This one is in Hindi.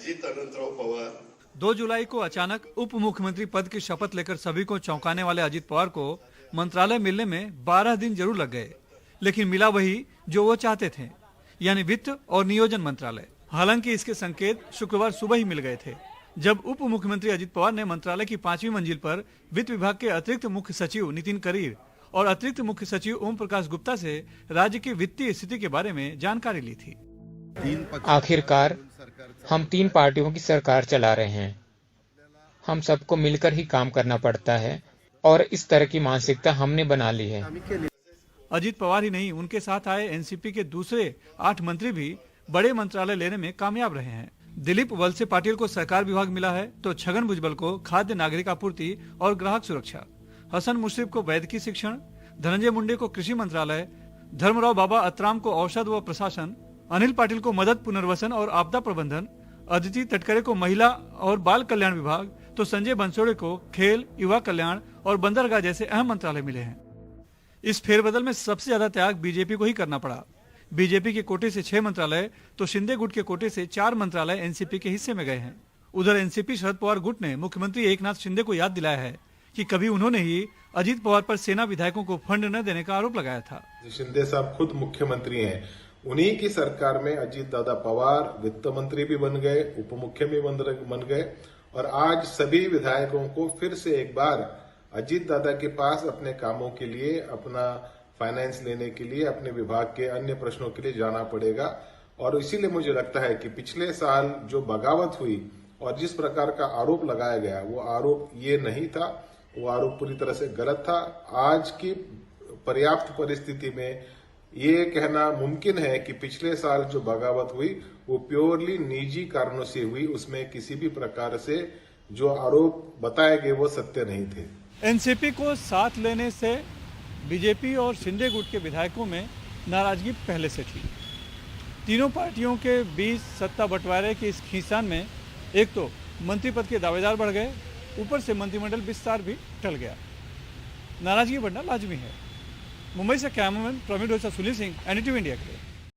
अजित अनंतराव पवार। 2 जुलाई को अचानक उप मुख्यमंत्री पद की शपथ लेकर सभी को चौंकाने वाले अजित पवार को मंत्रालय मिलने में 12 दिन जरूर लग गए, लेकिन मिला वही जो वो चाहते थे, यानी वित्त और नियोजन मंत्रालय। हालांकि इसके संकेत शुक्रवार सुबह ही मिल गए थे, जब उप मुख्यमंत्री अजित पवार ने मंत्रालय की 5वीं मंजिल पर वित्त विभाग के अतिरिक्त मुख्य सचिव नितिन करीर और अतिरिक्त मुख्य सचिव ओम प्रकाश गुप्ता से राज्य की वित्तीय स्थिति के बारे में जानकारी ली थी। आखिरकार हम 3 पार्टियों की सरकार चला रहे हैं। हम सबको मिलकर ही काम करना पड़ता है और इस तरह की मानसिकता हमने बना ली है। अजित पवार ही नहीं, उनके साथ आए एनसीपी के दूसरे 8 मंत्री भी बड़े मंत्रालय लेने में कामयाब रहे हैं। दिलीप वलसे पाटिल को सहकार विभाग मिला है, तो छगन भुजबल को खाद्य नागरिक आपूर्ति और ग्राहक सुरक्षा, हसन मुश्रीफ को वैद्यकीय शिक्षण, धनंजय मुंडे को कृषि मंत्रालय, धर्मराव बाबा अतराम को औषध व प्रशासन, अनिल पाटिल को मदद पुनर्वसन और आपदा प्रबंधन, अदिति तटकरे को महिला और बाल कल्याण विभाग, तो संजय बंसोड़े को खेल, युवा कल्याण और बंदरगाह जैसे अहम मंत्रालय मिले हैं। इस फेरबदल में सबसे ज्यादा त्याग बीजेपी को ही करना पड़ा। बीजेपी के कोटे से 6 मंत्रालय, तो शिंदे गुट के कोटे से 4 मंत्रालय एनसीपी के हिस्से में गए हैं। उधर एनसीपी शरद पवार गुट ने मुख्यमंत्री एकनाथ शिंदे को याद दिलाया है कि कभी उन्होंने ही अजित पवार पर सेना विधायकों को फंड न देने का आरोप लगाया था। शिंदे साहब खुद मुख्यमंत्री हैं, उन्हीं की सरकार में अजित दादा पवार वित्त मंत्री भी बन गए, उप मुख्यमंत्री बन गए और आज सभी विधायकों को फिर से एक बार अजित दादा के पास अपने कामों के लिए, अपना फाइनेंस लेने के लिए, अपने विभाग के अन्य प्रश्नों के लिए जाना पड़ेगा। और इसीलिए मुझे लगता है कि पिछले साल जो बगावत हुई और जिस प्रकार का आरोप लगाया गया, वो आरोप ये नहीं था, वो आरोप पूरी तरह से गलत था। आज की पर्याप्त परिस्थिति में ये कहना मुमकिन है कि पिछले साल जो बगावत हुई वो प्योरली निजी कारणों से हुई, उसमें किसी भी प्रकार से जो आरोप बताए गए वो सत्य नहीं थे। एनसीपी को साथ लेने से बीजेपी और शिंदे गुट के विधायकों में नाराजगी पहले से थी। तीनों पार्टियों के बीच सत्ता बंटवारे की इस खींचतान में एक तो मंत्री पद के दावेदार बढ़ गए, ऊपर से मंत्रिमंडल विस्तार भी टल गया। नाराजगी बढ़ना लाजमी है। मुंबई से cameraman Praveen Sunil Singh, NDTV India के लिए।